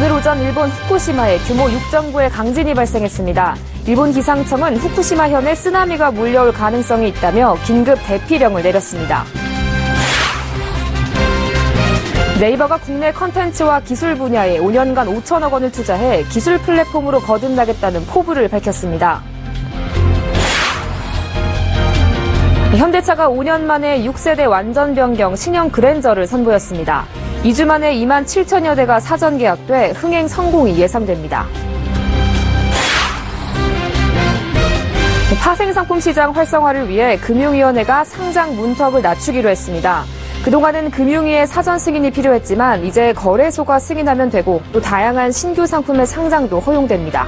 오늘 오전 일본 후쿠시마에 규모 6.9의 강진이 발생했습니다. 일본 기상청은 후쿠시마현에 쓰나미가 몰려올 가능성이 있다며 긴급 대피령을 내렸습니다. 네이버가 국내 컨텐츠와 기술 분야에 5년간 5천억 원을 투자해 기술 플랫폼으로 거듭나겠다는 포부를 밝혔습니다. 현대차가 5년 만에 6세대 완전 변경 신형 그랜저를 선보였습니다. 2주 만에 2만 7천여 대가 사전 계약돼 흥행 성공이 예상됩니다. 파생상품 시장 활성화를 위해 금융위원회가 상장 문턱을 낮추기로 했습니다. 그동안은 금융위의 사전 승인이 필요했지만 이제 거래소가 승인하면 되고 또 다양한 신규 상품의 상장도 허용됩니다.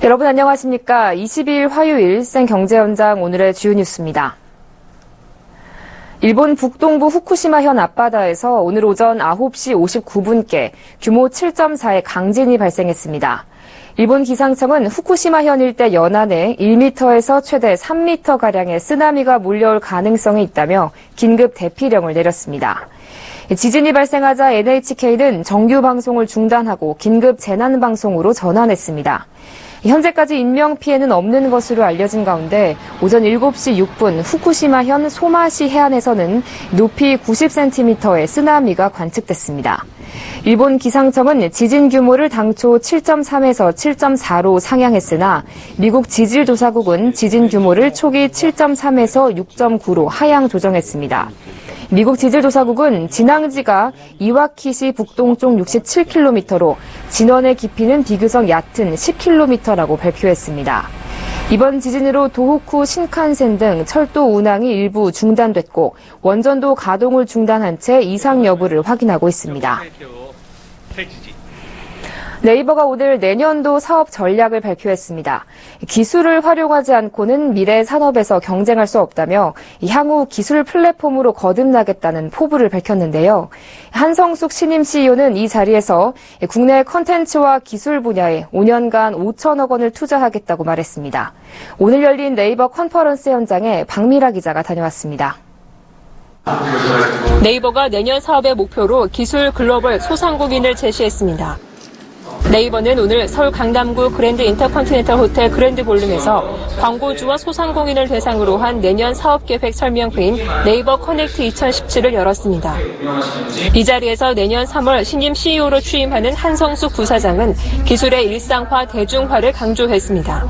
여러분 안녕하십니까. 22일 화요일 생경제현장 오늘의 주요 뉴스입니다. 일본 북동부 후쿠시마현 앞바다에서 오늘 오전 9시 59분께 규모 7.4의 강진이 발생했습니다. 일본 기상청은 후쿠시마현 일대 연안에 1m에서 최대 3m가량의 쓰나미가 몰려올 가능성이 있다며 긴급 대피령을 내렸습니다. 지진이 발생하자 NHK는 정규 방송을 중단하고 긴급 재난방송으로 전환했습니다. 현재까지 인명피해는 없는 것으로 알려진 가운데 오전 7시 6분 후쿠시마현 소마시 해안에서는 높이 90cm의 쓰나미가 관측됐습니다. 일본 기상청은 지진 규모를 당초 7.3에서 7.4로 상향했으나 미국 지질조사국은 지진 규모를 초기 7.3에서 6.9로 하향 조정했습니다. 미국 지질조사국은 진앙지가 이와키시 북동쪽 67km로 진원의 깊이는 비교적 얕은 10km라고 발표했습니다. 이번 지진으로 도호쿠 신칸센 등 철도 운항이 일부 중단됐고 원전도 가동을 중단한 채 이상 여부를 확인하고 있습니다. 네이버가 오늘 내년도 사업 전략을 발표했습니다. 기술을 활용하지 않고는 미래 산업에서 경쟁할 수 없다며 향후 기술 플랫폼으로 거듭나겠다는 포부를 밝혔는데요. 한성숙 신임 CEO는 이 자리에서 국내 컨텐츠와 기술 분야에 5년간 5천억 원을 투자하겠다고 말했습니다. 오늘 열린 네이버 컨퍼런스 현장에 박미라 기자가 다녀왔습니다. 네이버가 내년 사업의 목표로 기술 글로벌 소상공인을 제시했습니다. 네이버는 오늘 서울 강남구 그랜드 인터컨티넨탈 호텔 그랜드 볼룸에서 광고주와 소상공인을 대상으로 한 내년 사업계획 설명회인 네이버 커넥트 2017을 열었습니다. 이 자리에서 내년 3월 신임 CEO로 취임하는 한성숙 부사장은 기술의 일상화, 대중화를 강조했습니다.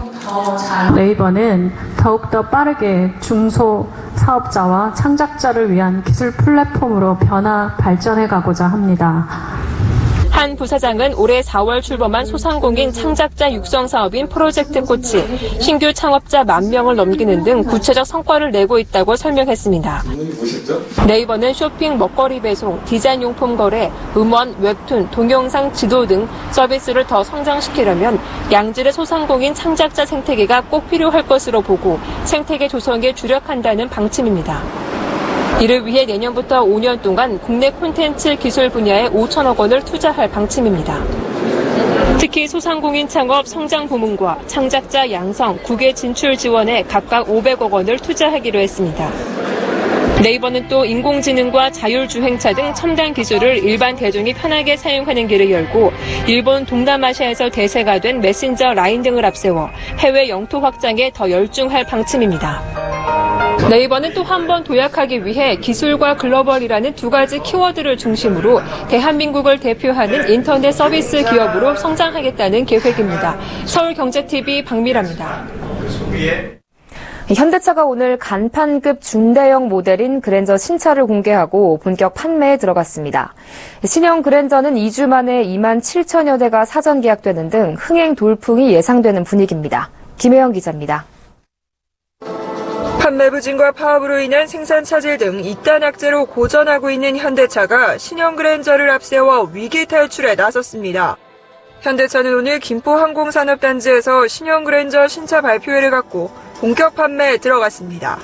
네이버는 더욱더 빠르게 중소 사업자와 창작자를 위한 기술 플랫폼으로 발전해 가고자 합니다. 한 부사장은 올해 4월 출범한 소상공인 창작자 육성 사업인 프로젝트 꽃이 신규 창업자 10,000명을 넘기는 등 구체적 성과를 내고 있다고 설명했습니다. 네이버는 쇼핑, 먹거리 배송, 디자인 용품 거래, 음원, 웹툰, 동영상, 지도 등 서비스를 더 성장시키려면 양질의 소상공인 창작자 생태계가 꼭 필요할 것으로 보고 생태계 조성에 주력한다는 방침입니다. 이를 위해 내년부터 5년 동안 국내 콘텐츠 기술 분야에 5천억 원을 투자할 방침입니다. 특히 소상공인 창업 성장 부문과 창작자 양성, 국외 진출 지원에 각각 500억 원을 투자하기로 했습니다. 네이버는 또 인공지능과 자율주행차 등 첨단 기술을 일반 대중이 편하게 사용하는 길을 열고 일본 동남아시아에서 대세가 된 메신저 라인 등을 앞세워 해외 영토 확장에 더 열중할 방침입니다. 네이버는 또 한 번 도약하기 위해 기술과 글로벌이라는 두 가지 키워드를 중심으로 대한민국을 대표하는 인터넷 서비스 기업으로 성장하겠다는 계획입니다. 서울경제TV 박미라입니다. 현대차가 오늘 간판급 중대형 모델인 그랜저 신차를 공개하고 본격 판매에 들어갔습니다. 신형 그랜저는 2주 만에 2만 7천여 대가 사전 계약되는 등 흥행 돌풍이 예상되는 분위기입니다. 김혜영 기자입니다. 판매 부진과 파업으로 인한 생산 차질 등 이단 악재로 고전하고 있는 현대차가 신형 그랜저를 앞세워 위기 탈출에 나섰습니다. 현대차는 오늘 김포항공산업단지에서 신형 그랜저 신차 발표회를 갖고 본격 판매에 들어갔습니다.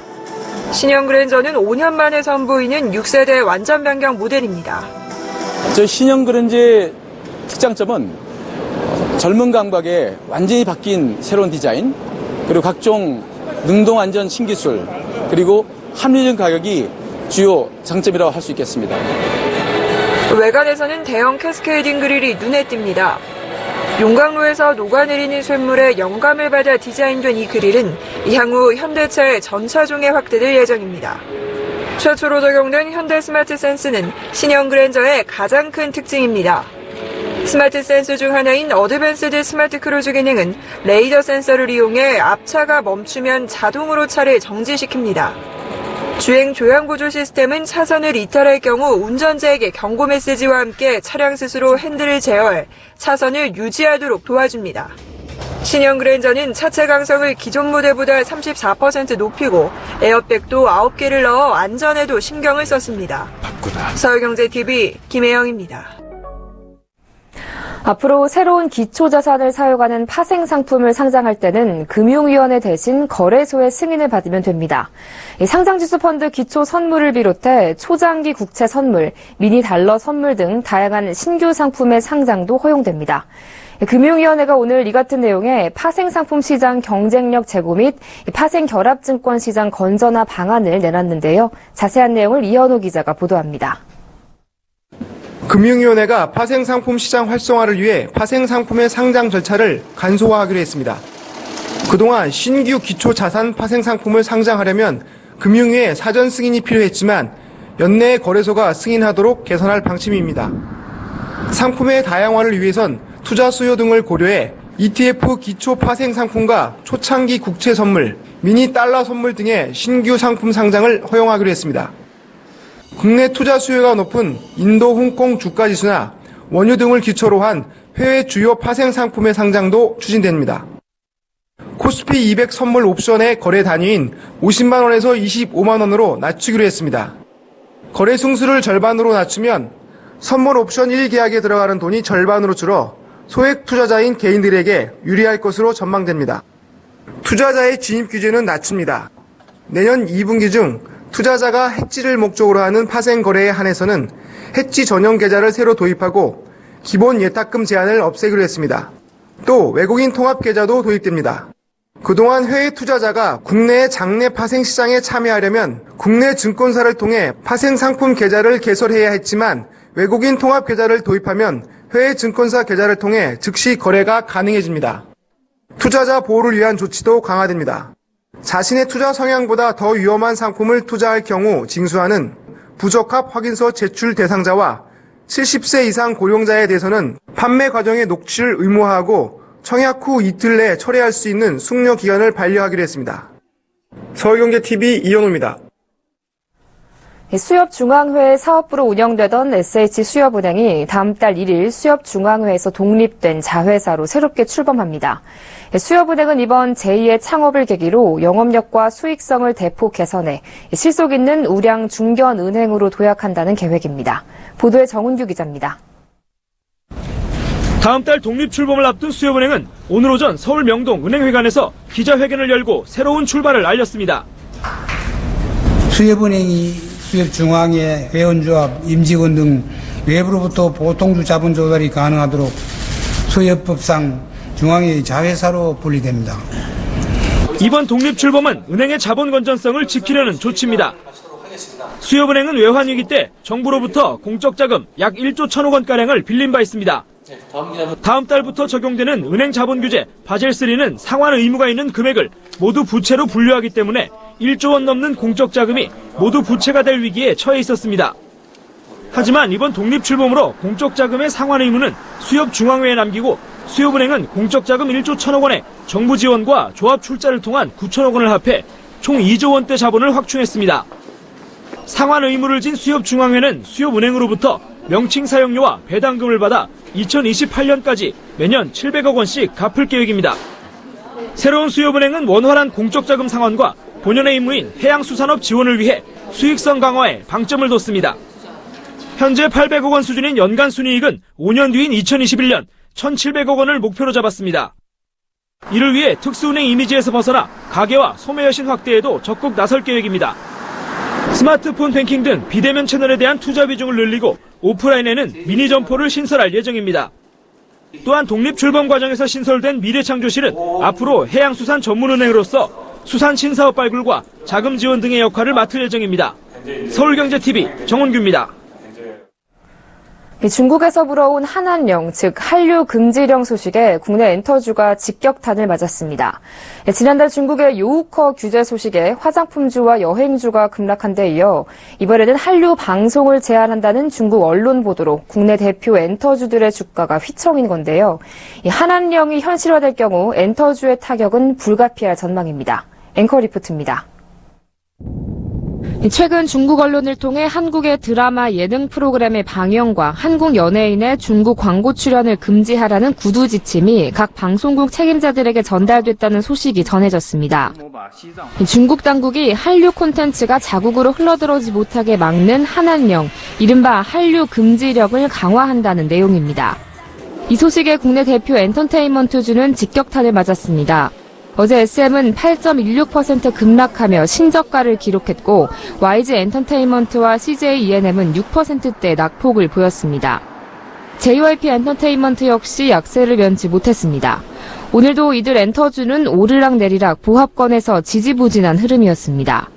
신형 그랜저는 5년 만에 선보이는 6세대 완전 변경 모델입니다. 저희 신형 그랜저의 특장점은 젊은 감각에 완전히 바뀐 새로운 디자인, 그리고 각종 능동 안전 신기술, 그리고 합리적 가격이 주요 장점이라고 할 수 있겠습니다. 외관에서는 대형 캐스케이딩 그릴이 눈에 띕니다. 용광로에서 녹아내리는 쇳물에 영감을 받아 디자인된 이 그릴은 향후 현대차의 전차종에 확대될 예정입니다. 최초로 적용된 현대 스마트 센스는 신형 그랜저의 가장 큰 특징입니다. 스마트 센스 중 하나인 어드밴스드 스마트 크루즈 기능은 레이더 센서를 이용해 앞차가 멈추면 자동으로 차를 정지시킵니다. 주행 조향 보조 시스템은 차선을 이탈할 경우 운전자에게 경고 메시지와 함께 차량 스스로 핸들을 제어해 차선을 유지하도록 도와줍니다. 신형 그랜저는 차체 강성을 기존 모델보다 34% 높이고 에어백도 9개를 넣어 안전에도 신경을 썼습니다. 서울경제TV 김혜영입니다. 앞으로 새로운 기초자산을 사용하는 파생 상품을 상장할 때는 금융위원회 대신 거래소의 승인을 받으면 됩니다. 상장지수 펀드 기초 선물을 비롯해 초장기 국채 선물, 미니 달러 선물 등 다양한 신규 상품의 상장도 허용됩니다. 금융위원회가 오늘 이 같은 내용의 파생상품 시장 경쟁력 제고 및 파생결합증권 시장 건전화 방안을 내놨는데요. 자세한 내용을 이현호 기자가 보도합니다. 금융위원회가 파생상품 시장 활성화를 위해 파생상품의 상장 절차를 간소화하기로 했습니다. 그동안 신규 기초자산 파생상품을 상장하려면 금융위의 사전 승인이 필요했지만 연내에 거래소가 승인하도록 개선할 방침입니다. 상품의 다양화를 위해선 투자 수요 등을 고려해 ETF 기초 파생상품과 초창기 국채 선물, 미니 달러 선물 등의 신규 상품 상장을 허용하기로 했습니다. 국내 투자 수요가 높은 인도, 홍콩 주가지수나 원유 등을 기초로 한 해외 주요 파생 상품의 상장도 추진됩니다. 코스피 200 선물 옵션의 거래 단위인 50만 원에서 25만 원으로 낮추기로 했습니다. 거래 승수를 절반으로 낮추면 선물 옵션 1계약에 들어가는 돈이 절반으로 줄어 소액 투자자인 개인들에게 유리할 것으로 전망됩니다. 투자자의 진입 규제는 낮춥니다. 내년 2분기 중 투자자가 해지를 목적으로 하는 파생 거래에 한해서는 해지 전용 계좌를 새로 도입하고 기본 예탁금 제한을 없애기로 했습니다. 또 외국인 통합 계좌도 도입됩니다. 그동안 해외 투자자가 국내의 장내 파생 시장에 참여하려면 국내 증권사를 통해 파생 상품 계좌를 개설해야 했지만 외국인 통합 계좌를 도입하면 해외 증권사 계좌를 통해 즉시 거래가 가능해집니다. 투자자 보호를 위한 조치도 강화됩니다. 자신의 투자 성향보다 더 위험한 상품을 투자할 경우 징수하는 부적합 확인서 제출 대상자와 70세 이상 고령자에 대해서는 판매 과정의 녹취를 의무화하고 청약 후 이틀 내에 철회할 수 있는 숙려 기간을 반려하기로 했습니다. 서울경제TV 이현호입니다. 수협중앙회 사업부로 운영되던 SH수협은행이 다음 달 1일 수협중앙회에서 독립된 자회사로 새롭게 출범합니다. 수협은행은 이번 제2의 창업을 계기로 영업력과 수익성을 대폭 개선해 실속 있는 우량 중견은행으로 도약한다는 계획입니다. 보도에 정은규 기자입니다. 다음 달 독립 출범을 앞둔 수협은행은 오늘 오전 서울 명동 은행회관에서 기자회견을 열고 새로운 출발을 알렸습니다. 수협은행이 수협중앙회, 회원조합, 임직원 등 외부로부터 보통주 자본 조달이 가능하도록 수협법상 중앙회의 자회사로 분리됩니다. 이번 독립 출범은 은행의 자본 건전성을 지키려는 조치입니다. 수협은행은 외환위기 때 정부로부터 공적자금 약 1조 1천억 원가량을 빌린 바 있습니다. 다음 달부터 적용되는 은행 자본규제 바젤3는 상환 의무가 있는 금액을 모두 부채로 분류하기 때문에 1조 원 넘는 공적자금이 모두 부채가 될 위기에 처해 있었습니다. 하지만 이번 독립 출범으로 공적자금의 상환 의무는 수협중앙회에 남기고 수협은행은 공적자금 1조 1천억 원에 정부 지원과 조합 출자를 통한 9천억 원을 합해 총 2조 원대 자본을 확충했습니다. 상환 의무를 진 수협중앙회는 수협은행으로부터 명칭 사용료와 배당금을 받아 2028년까지 매년 700억 원씩 갚을 계획입니다. 새로운 수협은행은 원활한 공적자금 상환과 본연의 임무인 해양수산업 지원을 위해 수익성 강화에 방점을 뒀습니다. 현재 800억 원 수준인 연간 순이익은 5년 뒤인 2021년 1,700억 원을 목표로 잡았습니다. 이를 위해 특수은행 이미지에서 벗어나 가계와 소매 여신 확대에도 적극 나설 계획입니다. 스마트폰 뱅킹 등 비대면 채널에 대한 투자 비중을 늘리고 오프라인에는 미니 점포를 신설할 예정입니다. 또한 독립출범 과정에서 신설된 미래창조실은 앞으로 해양수산 전문은행으로서 수산 신사업 발굴과 자금 지원 등의 역할을 맡을 예정입니다. 서울경제TV 정은규입니다. 중국에서 불어온 한한령, 즉 한류 금지령 소식에 국내 엔터주가 직격탄을 맞았습니다. 지난달 중국의 요우커 규제 소식에 화장품주와 여행주가 급락한 데 이어 이번에는 한류 방송을 제한한다는 중국 언론 보도로 국내 대표 엔터주들의 주가가 휘청인 건데요. 이 한한령이 현실화될 경우 엔터주의 타격은 불가피할 전망입니다. 앵커 리포트입니다. 최근 중국 언론을 통해 한국의 드라마 예능 프로그램의 방영과 한국 연예인의 중국 광고 출연을 금지하라는 구두 지침이 각 방송국 책임자들에게 전달됐다는 소식이 전해졌습니다. 중국 당국이 한류 콘텐츠가 자국으로 흘러들어오지 못하게 막는 한한령, 이른바 한류 금지령을 강화한다는 내용입니다. 이 소식에 국내 대표 엔터테인먼트주는 직격탄을 맞았습니다. 어제 SM은 8.16% 급락하며 신저가를 기록했고 YG 엔터테인먼트와 CJ ENM은 6%대 낙폭을 보였습니다. JYP 엔터테인먼트 역시 약세를 면치 못했습니다. 오늘도 이들 엔터주는 오르락내리락 보합권에서 지지부진한 흐름이었습니다.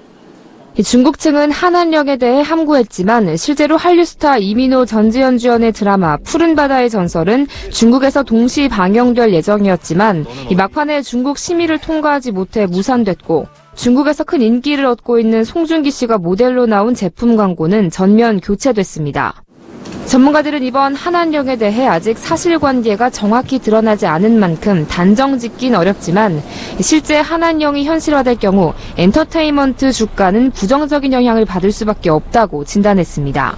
중국 측은 한한령에 대해 함구했지만 실제로 한류스타 이민호 전지현 주연의 드라마 푸른 바다의 전설은 중국에서 동시 방영될 예정이었지만 막판에 중국 심의를 통과하지 못해 무산됐고 중국에서 큰 인기를 얻고 있는 송중기 씨가 모델로 나온 제품 광고는 전면 교체됐습니다. 전문가들은 이번 한한령에 대해 아직 사실관계가 정확히 드러나지 않은 만큼 단정 짓긴 어렵지만 실제 한한령이 현실화될 경우 엔터테인먼트 주가는 부정적인 영향을 받을 수밖에 없다고 진단했습니다.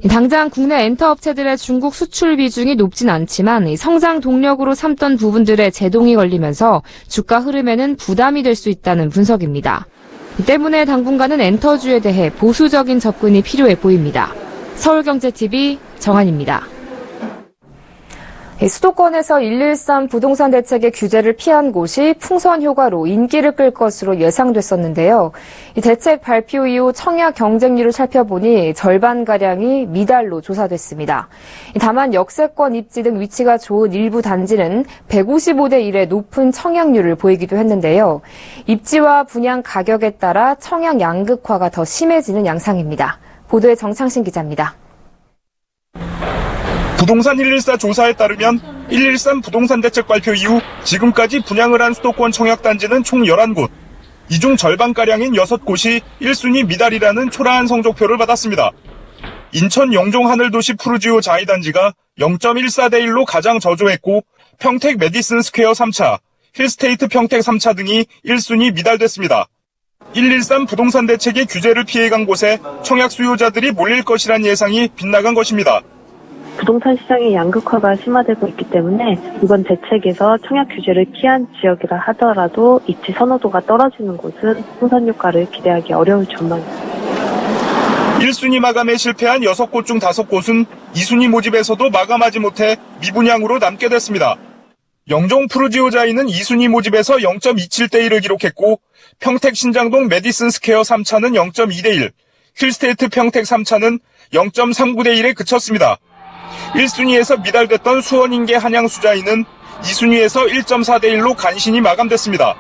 당장 국내 엔터 업체들의 중국 수출 비중이 높진 않지만 성장 동력으로 삼던 부분들의 제동이 걸리면서 주가 흐름에는 부담이 될 수 있다는 분석입니다. 때문에 당분간은 엔터주에 대해 보수적인 접근이 필요해 보입니다. 서울경제TV 정한입니다. 수도권에서 113 부동산 대책의 규제를 피한 곳이 풍선 효과로 인기를 끌 것으로 예상됐었는데요. 이 대책 발표 이후 청약 경쟁률을 살펴보니 절반가량이 미달로 조사됐습니다. 다만 역세권 입지 등 위치가 좋은 일부 단지는 155대 1의 높은 청약률을 보이기도 했는데요. 입지와 분양 가격에 따라 청약 양극화가 더 심해지는 양상입니다. 보도에 정창신 기자입니다. 부동산 114 조사에 따르면 113 부동산 대책 발표 이후 지금까지 분양을 한 수도권 청약단지는 총 11곳. 이 중 절반가량인 6곳이 1순위 미달이라는 초라한 성적표를 받았습니다. 인천 영종 하늘도시 푸르지오 자이단지가 0.14대 1로 가장 저조했고 평택 메디슨 스퀘어 3차, 힐스테이트 평택 3차 등이 1순위 미달됐습니다. 113 부동산 대책의 규제를 피해간 곳에 청약 수요자들이 몰릴 것이란 예상이 빗나간 것입니다. 부동산 시장의 양극화가 심화되고 있기 때문에 이번 대책에서 청약 규제를 피한 지역이라 하더라도 입지 선호도가 떨어지는 곳은 풍선 효과를 기대하기 어려울 전망입니다. 1순위 마감에 실패한 6곳 중 5곳은 2순위 모집에서도 마감하지 못해 미분양으로 남게 됐습니다. 영종 푸르지오자이는 2순위 모집에서 0.27대 1을 기록했고 평택 신장동 메디슨 스퀘어 3차는 0.2대 1, 힐스테이트 평택 3차는 0.39대 1에 그쳤습니다. 1순위에서 미달됐던 수원인계 한양수자이는 2순위에서 1.4대 1로 간신히 마감됐습니다.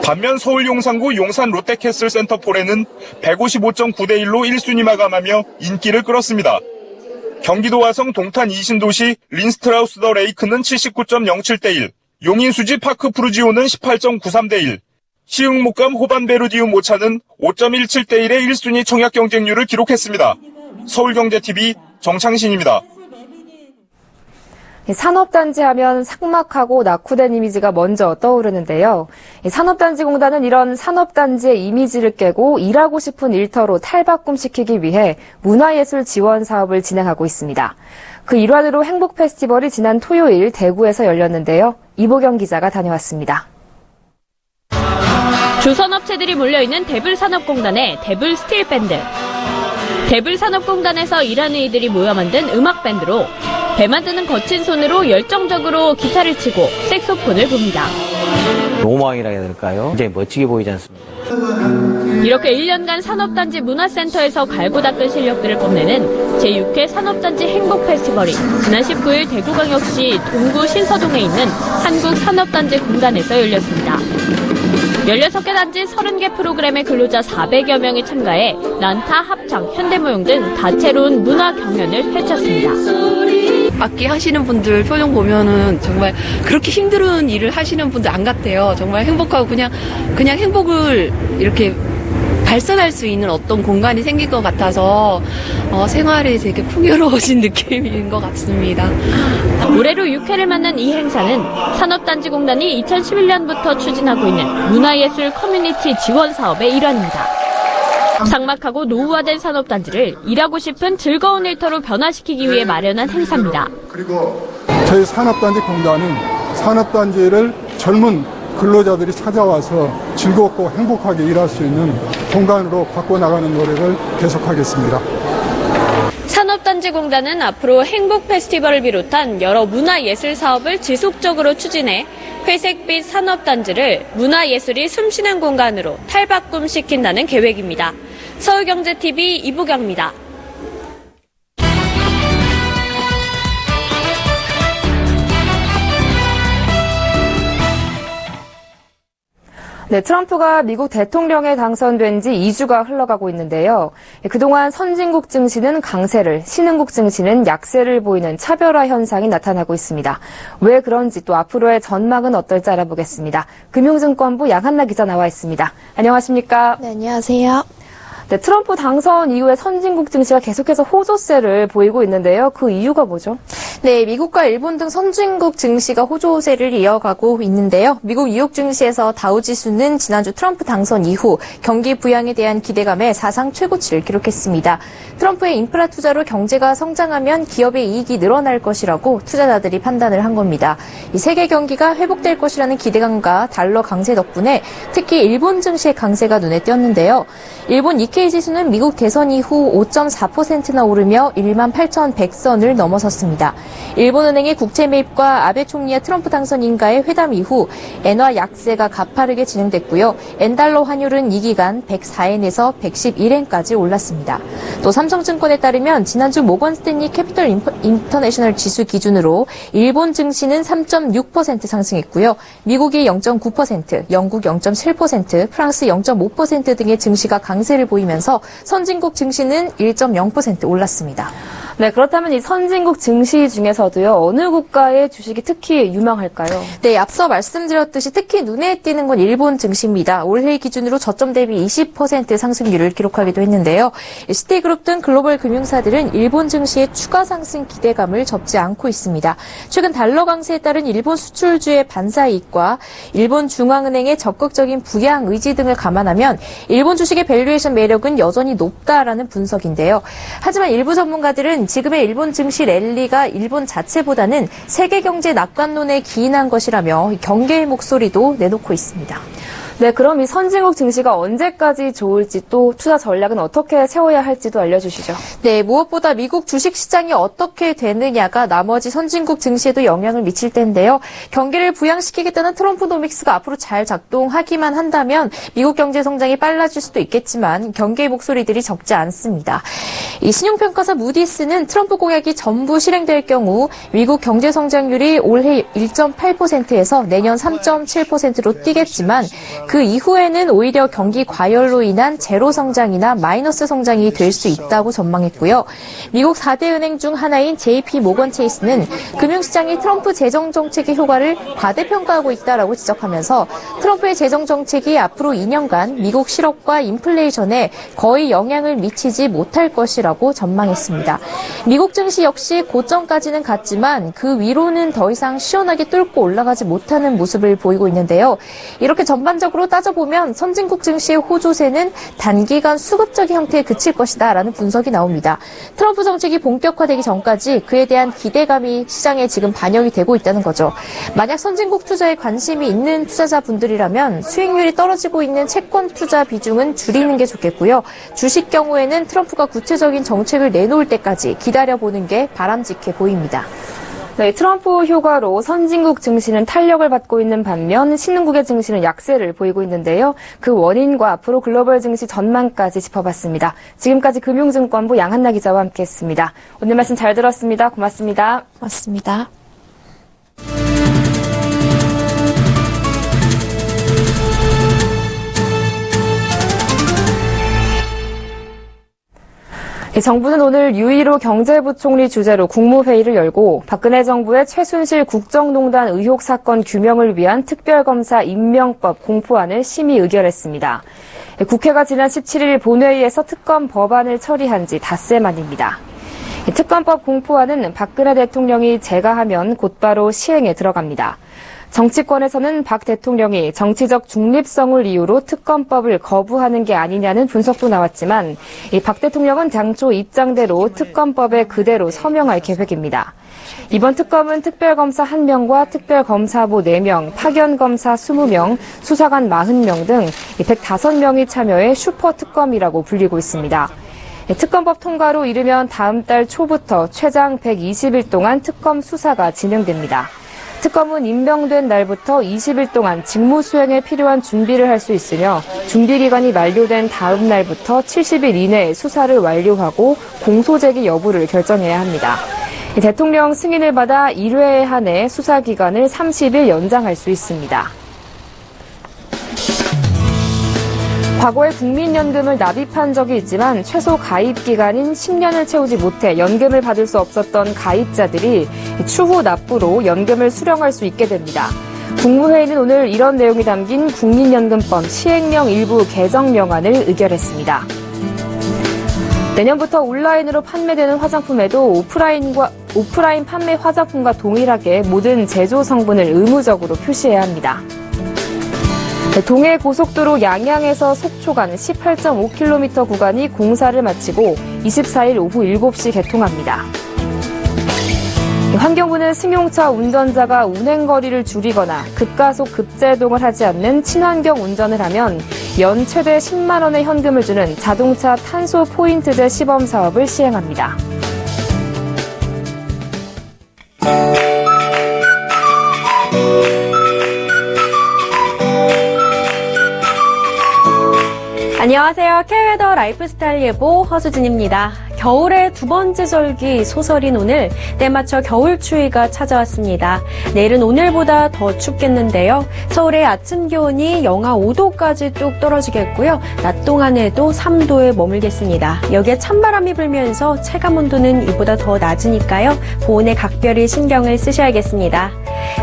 반면 서울 용산구 용산 롯데캐슬 센터폴에는 155.9대 1로 1순위 마감하며 인기를 끌었습니다. 경기도 화성 동탄 이신도시 린스트라우스 더 레이크는 79.07대 1, 용인수지 파크 푸르지오는 18.93대 1, 시흥목감 호반베르디움 모차는 5.17대 1의 1순위 청약 경쟁률을 기록했습니다. 서울경제TV 정창신입니다. 산업단지 하면 삭막하고 낙후된 이미지가 먼저 떠오르는데요. 산업단지공단은 이런 산업단지의 이미지를 깨고 일하고 싶은 일터로 탈바꿈시키기 위해 문화예술 지원 사업을 진행하고 있습니다. 그 일환으로 행복페스티벌이 지난 토요일 대구에서 열렸는데요. 이보경 기자가 다녀왔습니다. 조선업체들이 몰려있는 대불산업공단의 대불스틸밴드. 대불산업공단에서 일하는 이들이 모여 만든 음악밴드로 배 만드는 거친 손으로 열정적으로 기타를 치고 색소폰을 붑니다. 로망이라 해야 될까요? 굉장히 멋지게 보이지 않습니까? 이렇게 1년간 산업단지 문화센터에서 갈고 닦은 실력들을 뽐내는 제6회 산업단지 행복페스티벌이 지난 19일 대구광역시 동구 신서동에 있는 한국산업단지 공단에서 열렸습니다. 16개 단지 30개 프로그램의 근로자 400여 명이 참가해 난타, 합창, 현대무용 등 다채로운 문화 경연을 펼쳤습니다. 악기 하시는 분들 표정 보면은 정말 그렇게 힘든 일을 하시는 분들 안 같아요. 정말 행복하고 그냥 행복을 이렇게 발산할 수 있는 어떤 공간이 생길 것 같아서 생활이 되게 풍요로워진 느낌인 것 같습니다. 올해로 6회를 맞는 이 행사는 산업단지공단이 2011년부터 추진하고 있는 문화예술 커뮤니티 지원 사업의 일환입니다. 삭막하고 노후화된 산업단지를 일하고 싶은 즐거운 일터로 변화시키기 위해 마련한 행사입니다. 그리고 저희 산업단지 공단은 산업단지를 젊은 근로자들이 찾아와서 즐겁고 행복하게 일할 수 있는 공간으로 바꿔나가는 노력을 계속하겠습니다. 산업단지공단은 앞으로 행복페스티벌을 비롯한 여러 문화예술 사업을 지속적으로 추진해 회색빛 산업단지를 문화예술이 숨쉬는 공간으로 탈바꿈시킨다는 계획입니다. 서울경제TV 이보경입니다. 네, 트럼프가 미국 대통령에 당선된 지 2주가 흘러가고 있는데요. 그동안 선진국 증시는 강세를, 신흥국 증시는 약세를 보이는 차별화 현상이 나타나고 있습니다. 왜 그런지 또 앞으로의 전망은 어떨지 알아보겠습니다. 금융증권부 양한나 기자 나와 있습니다. 안녕하십니까? 네, 안녕하세요. 네, 트럼프 당선 이후에 선진국 증시가 계속해서 호조세를 보이고 있는데요. 그 이유가 뭐죠? 네, 미국과 일본 등 선진국 증시가 호조세를 이어가고 있는데요. 미국 뉴욕 증시에서 다우지수는 지난주 트럼프 당선 이후 경기 부양에 대한 기대감에 사상 최고치를 기록했습니다. 트럼프의 인프라 투자로 경제가 성장하면 기업의 이익이 늘어날 것이라고 투자자들이 판단을 한 겁니다. 이 세계 경기가 회복될 것이라는 기대감과 달러 강세 덕분에 특히 일본 증시의 강세가 눈에 띄었는데요. 일본 니케이 지수는 미국 대선 이후 5.4%나 오르며 18,100선을 넘어섰습니다. 일본은행의 국채 매입과 아베 총리와 트럼프 당선인과의 회담 이후 엔화 약세가 가파르게 진행됐고요. 엔달러 환율은 이 기간 104엔에서 111엔까지 올랐습니다. 또 삼성증권에 따르면 지난주 모건 스탠리 캐피털 인터내셔널 지수 기준으로 일본 증시는 3.6% 상승했고요. 미국이 0.9%, 영국 0.7%, 프랑스 0.5% 등의 증시가 강세를 보이면서 선진국 증시는 1.0% 올랐습니다. 네, 그렇다면 이 선진국 증시 중에서도요, 어느 국가의 주식이 특히 유망할까요? 네, 앞서 말씀드렸듯이 특히 눈에 띄는 건 일본 증시입니다. 올해 기준으로 저점 대비 20% 상승률을 기록하기도 했는데요. 시티그룹 등 글로벌 금융사들은 일본 증시의 추가 상승 기대감을 접지 않고 있습니다. 최근 달러 강세에 따른 일본 수출주의 반사 이익과 일본 중앙은행의 적극적인 부양 의지 등을 감안하면 일본 주식의 밸류에이션 매력은 여전히 높다라는 분석인데요. 하지만 일부 전문가들은 지금의 일본 증시 랠리가 일본 자체보다는 세계 경제 낙관론에 기인한 것이라며 경계의 목소리도 내놓고 있습니다. 네, 그럼 이 선진국 증시가 언제까지 좋을지 또 투자 전략은 어떻게 세워야 할지도 알려주시죠. 네, 무엇보다 미국 주식시장이 어떻게 되느냐가 나머지 선진국 증시에도 영향을 미칠 텐데요. 경기를 부양시키겠다는 트럼프노믹스가 앞으로 잘 작동하기만 한다면 미국 경제 성장이 빨라질 수도 있겠지만 경계의 목소리들이 적지 않습니다. 이 신용평가사 무디스는 트럼프 공약이 전부 실행될 경우 미국 경제 성장률이 올해 1.8%에서 내년 3.7%로 뛰겠지만 그 이후에는 오히려 경기 과열로 인한 제로 성장이나 마이너스 성장이 될 수 있다고 전망했고요. 미국 4대 은행 중 하나인 JP 모건 체이스는 금융시장이 트럼프 재정정책의 효과를 과대평가하고 있다라고 지적하면서 트럼프의 재정정책이 앞으로 2년간 미국 실업과 인플레이션에 거의 영향을 미치지 못할 것이라고 전망했습니다. 미국 증시 역시 고점까지는 갔지만 그 위로는 더 이상 시원하게 뚫고 올라가지 못하는 모습을 보이고 있는데요. 이렇게 전반적으로 거꾸로 따져보면 선진국 증시의 호조세는 단기간 수급적인 형태에 그칠 것이다라는 분석이 나옵니다. 트럼프 정책이 본격화되기 전까지 그에 대한 기대감이 시장에 지금 반영이 되고 있다는 거죠. 만약 선진국 투자에 관심이 있는 투자자분들이라면 수익률이 떨어지고 있는 채권 투자 비중은 줄이는 게 좋겠고요. 주식 경우에는 트럼프가 구체적인 정책을 내놓을 때까지 기다려보는 게 바람직해 보입니다. 네, 트럼프 효과로 선진국 증시는 탄력을 받고 있는 반면 신흥국의 증시는 약세를 보이고 있는데요. 그 원인과 앞으로 글로벌 증시 전망까지 짚어봤습니다. 지금까지 금융증권부 양한나 기자와 함께했습니다. 오늘 말씀 잘 들었습니다. 고맙습니다. 맞습니다. 정부는 오늘 유일호 경제부총리 주재로 국무회의를 열고 박근혜 정부의 최순실 국정농단 의혹 사건 규명을 위한 특별검사 임명법 공포안을 심의 의결했습니다. 국회가 지난 17일 본회의에서 특검 법안을 처리한 지 닷새 만입니다. 특검법 공포안은 박근혜 대통령이 제가하면 곧바로 시행에 들어갑니다. 정치권에서는 박 대통령이 정치적 중립성을 이유로 특검법을 거부하는 게 아니냐는 분석도 나왔지만 박 대통령은 당초 입장대로 특검법에 그대로 서명할 계획입니다. 이번 특검은 특별검사 1명과 특별검사보 4명, 파견검사 20명, 수사관 40명 등 105명이 참여해 슈퍼특검이라고 불리고 있습니다. 특검법 통과로 이르면 다음 달 초부터 최장 120일 동안 특검 수사가 진행됩니다. 특검은 임명된 날부터 20일 동안 직무 수행에 필요한 준비를 할 수 있으며 준비기간이 만료된 다음 날부터 70일 이내에 수사를 완료하고 공소제기 여부를 결정해야 합니다. 대통령 승인을 받아 1회에 한해 수사기간을 30일 연장할 수 있습니다. 과거에 국민연금을 납입한 적이 있지만 최소 가입 기간인 10년을 채우지 못해 연금을 받을 수 없었던 가입자들이 추후 납부로 연금을 수령할 수 있게 됩니다. 국무회의는 오늘 이런 내용이 담긴 국민연금법 시행령 일부 개정령안을 의결했습니다. 내년부터 온라인으로 판매되는 화장품에도 오프라인 판매 화장품과 동일하게 모든 제조 성분을 의무적으로 표시해야 합니다. 동해 고속도로 양양에서 속초 간 18.5km 구간이 공사를 마치고 24일 오후 7시 개통합니다. 환경부는 승용차 운전자가 운행거리를 줄이거나 급가속 급제동을 하지 않는 친환경 운전을 하면 연 최대 10만 원의 현금을 주는 자동차 탄소 포인트제 시범 사업을 시행합니다. 안녕하세요. K웨더 라이프스타일 예보 허수진입니다. 겨울의 두 번째 절기 소설인 오늘 때맞춰 겨울 추위가 찾아왔습니다. 내일은 오늘보다 더 춥겠는데요. 서울의 아침 기온이 영하 5도까지 뚝 떨어지겠고요. 낮 동안에도 3도에 머물겠습니다. 여기에 찬바람이 불면서 체감온도는 이보다 더 낮으니까요. 보온에 각별히 신경을 쓰셔야겠습니다.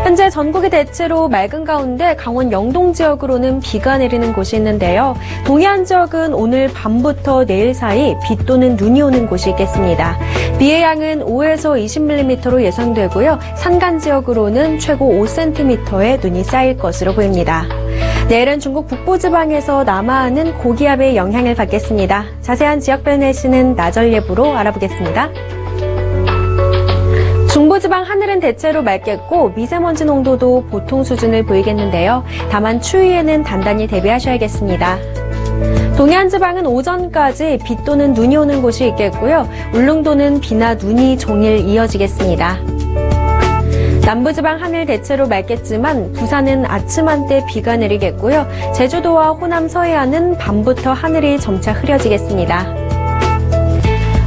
현재 전국이 대체로 맑은 가운데 강원 영동 지역으로는 비가 내리는 곳이 있는데요. 동해안 지역은 오늘 밤부터 내일 사이 비 또는 눈이 오는 곳이 있겠습니다. 비의 양은 5에서 20mm로 예상되고요. 산간 지역으로는 최고 5cm의 눈이 쌓일 것으로 보입니다. 내일은 중국 북부지방에서 남하하는 고기압의 영향을 받겠습니다. 자세한 지역별 날씨는 나절 예보로 알아보겠습니다. 중부지방 하늘은 대체로 맑겠고 미세먼지 농도도 보통 수준을 보이겠는데요. 다만 추위에는 단단히 대비하셔야겠습니다. 동해안 지방은 오전까지 비 또는 눈이 오는 곳이 있겠고요. 울릉도는 비나 눈이 종일 이어지겠습니다. 남부지방 하늘 대체로 맑겠지만 부산은 아침 한때 비가 내리겠고요. 제주도와 호남 서해안은 밤부터 하늘이 점차 흐려지겠습니다.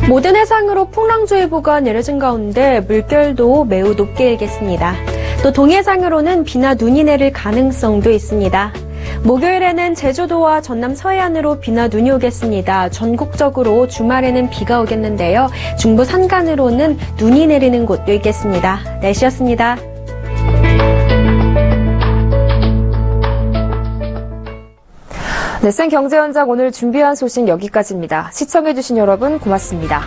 모든 해상으로 풍랑주의보가 내려진 가운데 물결도 매우 높게 일겠습니다. 또 동해상으로는 비나 눈이 내릴 가능성도 있습니다. 목요일에는 제주도와 전남 서해안으로 비나 눈이 오겠습니다. 전국적으로 주말에는 비가 오겠는데요. 중부 산간으로는 눈이 내리는 곳도 있겠습니다. 날씨였습니다. 네, 생경제 현장 오늘 준비한 소식 여기까지입니다. 시청해주신 여러분 고맙습니다.